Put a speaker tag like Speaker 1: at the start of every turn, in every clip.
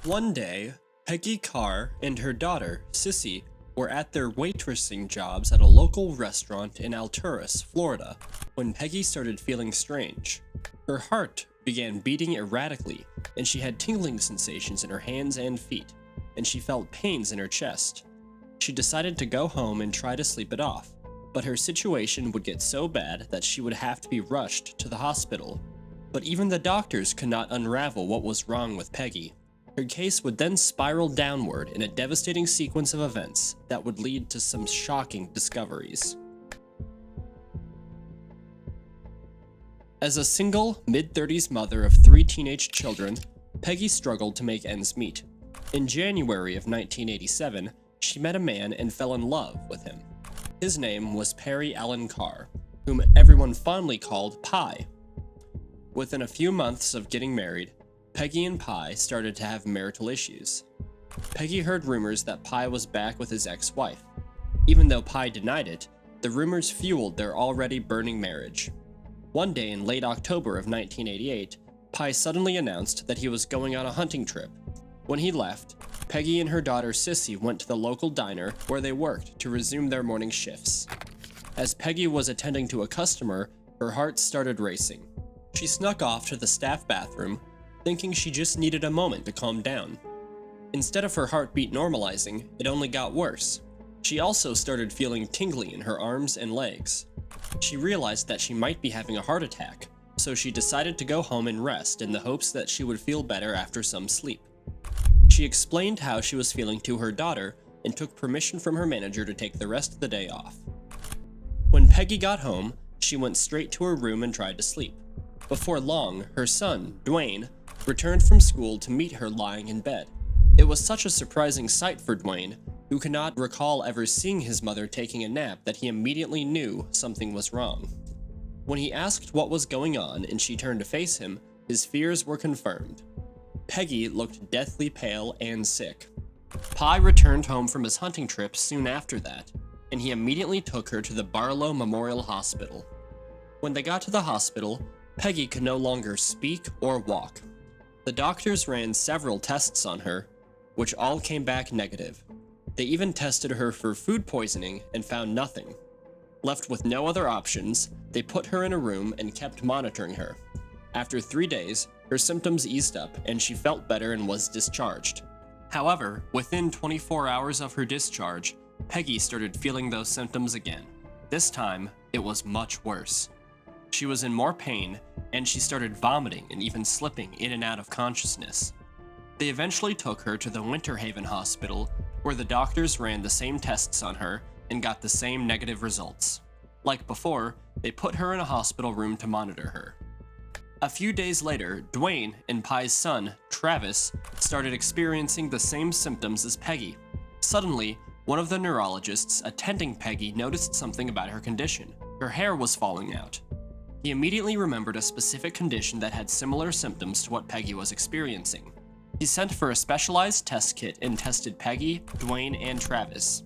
Speaker 1: One day, Peggy Carr and her daughter, Cissy, were at their waitressing jobs at a local restaurant in Alturas, Florida, when Peggy started feeling strange. Her heart began beating erratically, and she had tingling sensations in her hands and feet, and she felt pains in her chest. She decided to go home and try to sleep it off, but her situation would get so bad that she would have to be rushed to the hospital. But even the doctors could not unravel what was wrong with Peggy. Her case would then spiral downward in a devastating sequence of events that would lead to some shocking discoveries. As a single, mid-30s mother of 3 teenage children, Peggy struggled to make ends meet. In January of 1987, she met a man and fell in love with him. His name was Perry Allen Carr, whom everyone fondly called Pie. Within a few months of getting married, Peggy and Pie started to have marital issues. Peggy heard rumors that Pie was back with his ex-wife. Even though Pie denied it, the rumors fueled their already burning marriage. One day in late October of 1988, Pie suddenly announced that he was going on a hunting trip. When he left, Peggy and her daughter Cissy went to the local diner where they worked to resume their morning shifts. As Peggy was attending to a customer, her heart started racing. She snuck off to the staff bathroom, thinking she just needed a moment to calm down. Instead of her heartbeat normalizing, it only got worse. She also started feeling tingling in her arms and legs. She realized that she might be having a heart attack, so she decided to go home and rest in the hopes that she would feel better after some sleep. She explained how she was feeling to her daughter and took permission from her manager to take the rest of the day off. When Peggy got home, she went straight to her room and tried to sleep. Before long, her son, Dwayne, returned from school to meet her lying in bed. It was such a surprising sight for Dwayne, who could not recall ever seeing his mother taking a nap, that he immediately knew something was wrong. When he asked what was going on and she turned to face him, his fears were confirmed. Peggy looked deathly pale and sick. Pie returned home from his hunting trip soon after that, and he immediately took her to the Barlow Memorial Hospital. When they got to the hospital, Peggy could no longer speak or walk. The doctors ran several tests on her, which all came back negative. They even tested her for food poisoning and found nothing. Left with no other options, they put her in a room and kept monitoring her. After 3 days, her symptoms eased up and she felt better and was discharged. However, within 24 hours of her discharge, Peggy started feeling those symptoms again. This time, it was much worse. She was in more pain, and she started vomiting and even slipping in and out of consciousness. They eventually took her to the Winter Haven Hospital, where the doctors ran the same tests on her and got the same negative results. Like before, they put her in a hospital room to monitor her. A few days later, Dwayne and Pie's son, Travis, started experiencing the same symptoms as Peggy. Suddenly, one of the neurologists attending Peggy noticed something about her condition. Her hair was falling out. He immediately remembered a specific condition that had similar symptoms to what Peggy was experiencing. He sent for a specialized test kit and tested Peggy, Dwayne, and Travis.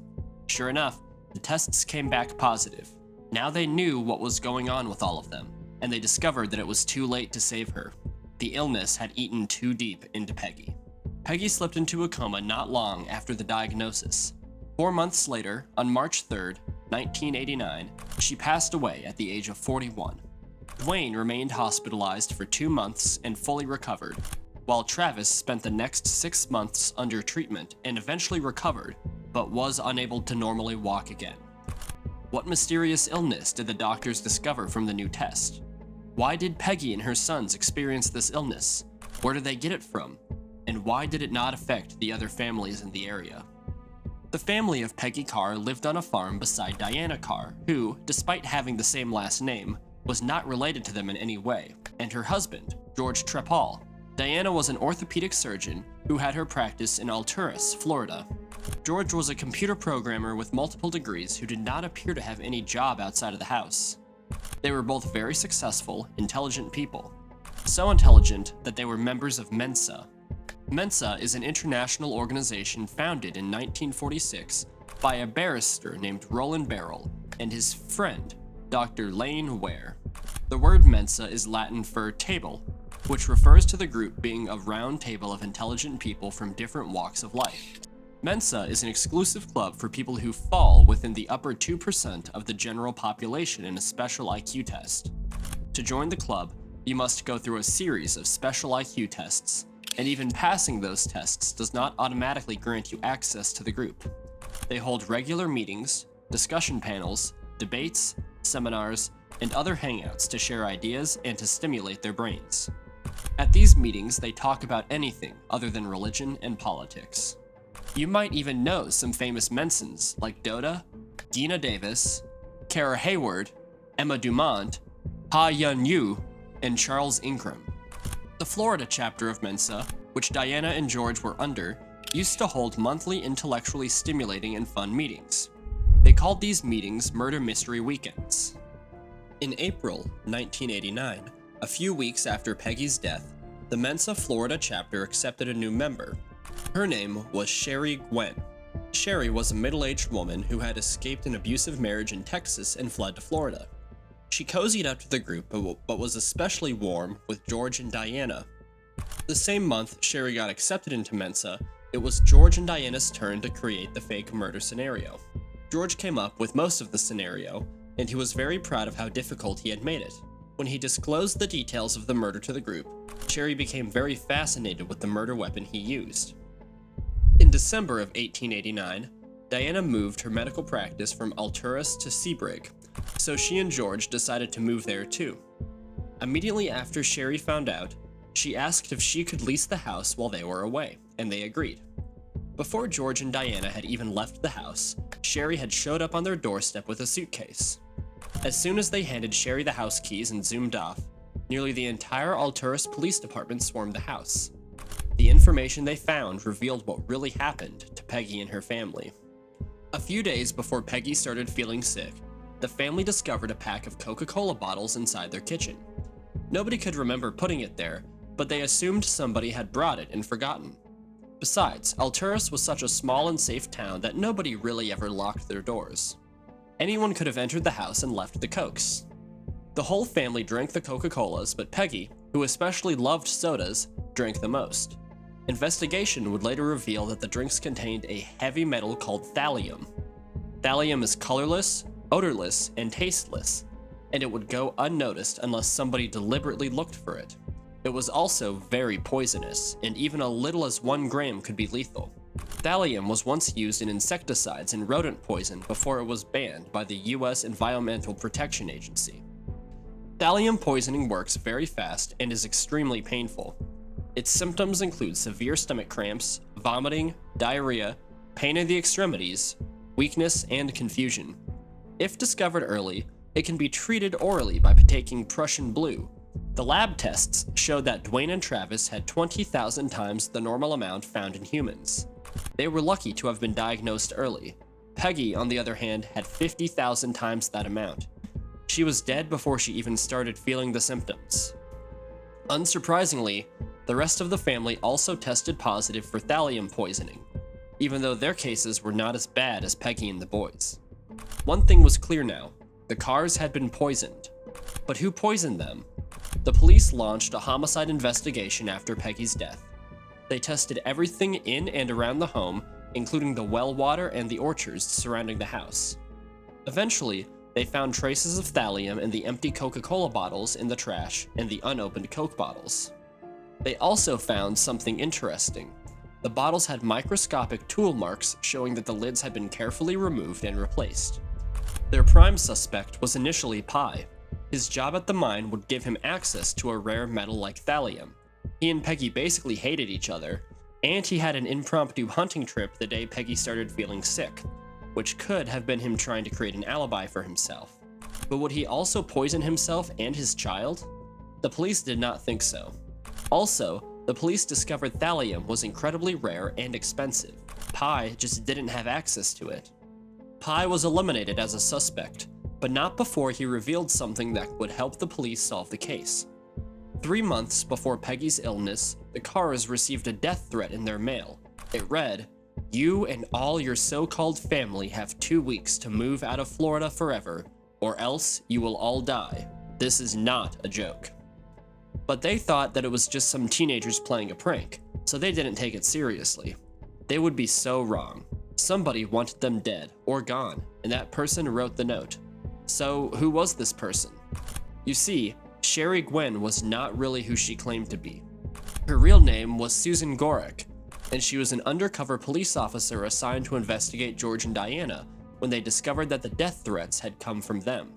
Speaker 1: Sure enough, the tests came back positive. Now they knew what was going on with all of them, and they discovered that it was too late to save her. The illness had eaten too deep into Peggy. Peggy slipped into a coma not long after the diagnosis. 4 months later, on March 3rd, 1989, she passed away at the age of 41. Dwayne remained hospitalized for 2 months and fully recovered, while Travis spent the next 6 months under treatment and eventually recovered, but was unable to normally walk again. What mysterious illness did the doctors discover from the new test? Why did Peggy and her sons experience this illness? Where did they get it from? And why did it not affect the other families in the area? The family of Peggy Carr lived on a farm beside Diana Carr, who, despite having the same last name, was not related to them in any way, and her husband, George Trepal. Diana was an orthopedic surgeon who had her practice in Alturas, Florida. George was a computer programmer with multiple degrees who did not appear to have any job outside of the house. They were both very successful, intelligent people. So intelligent that they were members of Mensa. Mensa is an international organization founded in 1946 by a barrister named Roland Barrel and his friend, Dr. Lane Ware. The word Mensa is Latin for table. which refers to the group being a round table of intelligent people from different walks of life. Mensa is an exclusive club for people who fall within the upper 2% of the general population in a special IQ test. To join the club, you must go through a series of special IQ tests, and even passing those tests does not automatically grant you access to the group. They hold regular meetings, discussion panels, debates, seminars, and other hangouts to share ideas and to stimulate their brains. At these meetings, they talk about anything other than religion and politics. You might even know some famous Mensans like Doda, Dina Davis, Kara Hayward, Emma Dumont, Ha Yun Yu, and Charles Ingram. The Florida chapter of Mensa, which Diana and George were under, used to hold monthly intellectually stimulating and fun meetings. They called these meetings murder mystery weekends. In April 1989, a few weeks after Peggy's death, the Mensa Florida chapter accepted a new member. Her name was Sherry Gwen. Sherry was a middle-aged woman who had escaped an abusive marriage in Texas and fled to Florida. She cozied up to the group but was especially warm with George and Diana. The same month Sherry got accepted into Mensa, it was George and Diana's turn to create the fake murder scenario. George came up with most of the scenario, and he was very proud of how difficult he had made it. When he disclosed the details of the murder to the group, Sherry became very fascinated with the murder weapon he used. In December of 1889, Diana moved her medical practice from Alturas to Sebring, so she and George decided to move there too. Immediately after Sherry found out, she asked if she could lease the house while they were away, and they agreed. Before George and Diana had even left the house, Sherry had showed up on their doorstep with a suitcase. As soon as they handed Sherry the house keys and zoomed off, nearly the entire Alturas Police Department swarmed the house. The information they found revealed what really happened to Peggy and her family. A few days before Peggy started feeling sick, the family discovered a pack of Coca-Cola bottles inside their kitchen. Nobody could remember putting it there, but they assumed somebody had brought it and forgotten. Besides, Alturas was such a small and safe town that nobody really ever locked their doors. Anyone could have entered the house and left the Cokes. The whole family drank the Coca-Colas, but Peggy, who especially loved sodas, drank the most. Investigation would later reveal that the drinks contained a heavy metal called thallium. Thallium is colorless, odorless, and tasteless, and it would go unnoticed unless somebody deliberately looked for it. It was also very poisonous, and even a little as 1 gram could be lethal. Thallium was once used in insecticides and rodent poison before it was banned by the US Environmental Protection Agency. Thallium poisoning works very fast and is extremely painful. Its symptoms include severe stomach cramps, vomiting, diarrhea, pain in the extremities, weakness, and confusion. If discovered early, it can be treated orally by taking Prussian blue. The lab tests showed that Dwayne and Travis had 20,000 times the normal amount found in humans. They were lucky to have been diagnosed early. Peggy, on the other hand, had 50,000 times that amount. She was dead before she even started feeling the symptoms. Unsurprisingly, the rest of the family also tested positive for thallium poisoning, even though their cases were not as bad as Peggy and the boys. One thing was clear now: the Carrs had been poisoned. But who poisoned them? The police launched a homicide investigation after Peggy's death. They tested everything in and around the home, including the well water and the orchards surrounding the house. Eventually, they found traces of thallium in the empty Coca-Cola bottles in the trash and the unopened Coke bottles. They also found something interesting. The bottles had microscopic tool marks showing that the lids had been carefully removed and replaced. Their prime suspect was initially Pi. His job at the mine would give him access to a rare metal like thallium. He and Peggy basically hated each other, and he had an impromptu hunting trip the day Peggy started feeling sick, which could have been him trying to create an alibi for himself. But would he also poison himself and his child? The police did not think so. Also, the police discovered thallium was incredibly rare and expensive. Pi just didn't have access to it. Pi was eliminated as a suspect, but not before he revealed something that would help the police solve the case. 3 months before Peggy's illness, the Carrs received a death threat in their mail. It read, "You and all your so-called family have 2 weeks to move out of Florida forever, or else you will all die. This is not a joke." But they thought that it was just some teenagers playing a prank, so they didn't take it seriously. They would be so wrong. Somebody wanted them dead or gone, and that person wrote the note. So who was this person? You see, Sherry Gwen was not really who she claimed to be. Her real name was Susan Gorick, and she was an undercover police officer assigned to investigate George and Diana when they discovered that the death threats had come from them.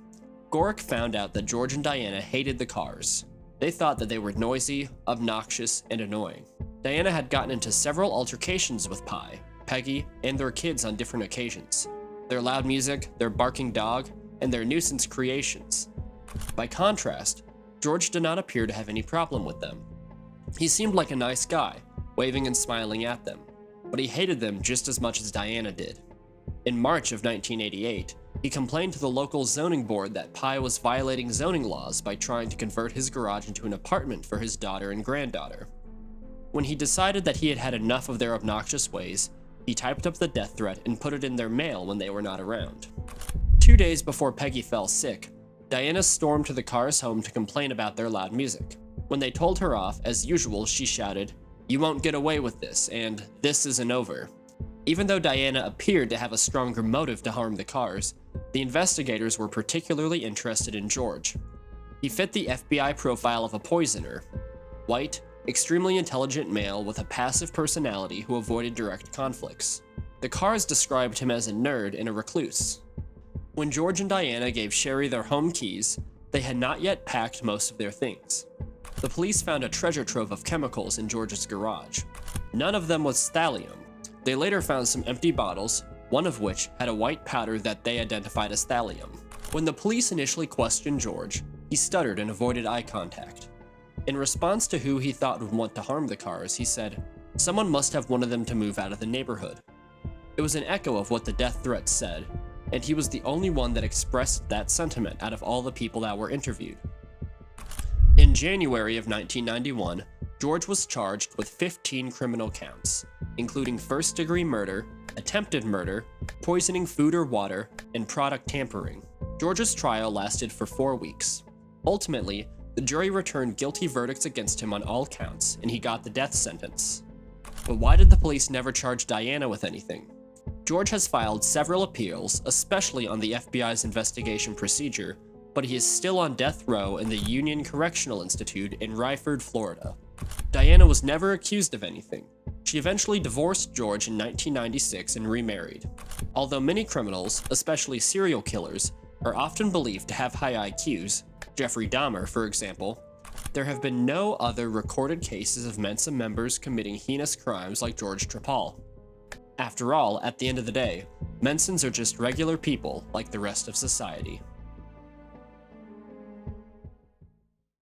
Speaker 1: Gorick found out that George and Diana hated the Carrs. They thought that they were noisy, obnoxious, and annoying. Diana had gotten into several altercations with Pye, Peggy, and their kids on different occasions. Their loud music, their barking dog, and their nuisance creations. By contrast, George did not appear to have any problem with them. He seemed like a nice guy, waving and smiling at them, but he hated them just as much as Diana did. In March of 1988, he complained to the local zoning board that Pye was violating zoning laws by trying to convert his garage into an apartment for his daughter and granddaughter. When he decided that he had had enough of their obnoxious ways, he typed up the death threat and put it in their mail when they were not around. 2 days before Peggy fell sick, Diana stormed to the Carrs' home to complain about their loud music. When they told her off, as usual, she shouted, "You won't get away with this," and "This isn't over." Even though Diana appeared to have a stronger motive to harm the Carrs, the investigators were particularly interested in George. He fit the FBI profile of a poisoner: white, extremely intelligent male with a passive personality who avoided direct conflicts. The Carrs described him as a nerd and a recluse. When George and Diana gave Sherry their home keys, they had not yet packed most of their things. The police found a treasure trove of chemicals in George's garage. None of them was thallium. They later found some empty bottles, one of which had a white powder that they identified as thallium. When the police initially questioned George, he stuttered and avoided eye contact. In response to who he thought would want to harm the Carrs, he said, "Someone must have wanted them to move out of the neighborhood." It was an echo of what the death threats said, and he was the only one that expressed that sentiment out of all the people that were interviewed. In January of 1991, George was charged with 15 criminal counts, including first-degree murder, attempted murder, poisoning food or water, and product tampering. George's trial lasted for 4 weeks. Ultimately, the jury returned guilty verdicts against him on all counts, and he got the death sentence. But why did the police never charge Diana with anything? George has filed several appeals, especially on the FBI's investigation procedure, but he is still on death row in the Union Correctional Institute in Ryford, Florida. Diana was never accused of anything. She eventually divorced George in 1996 and remarried. Although many criminals, especially serial killers, are often believed to have high IQs, Jeffrey Dahmer, for example, there have been no other recorded cases of Mensa members committing heinous crimes like George Trapal. After all, at the end of the day, Mensans are just regular people like the rest of society.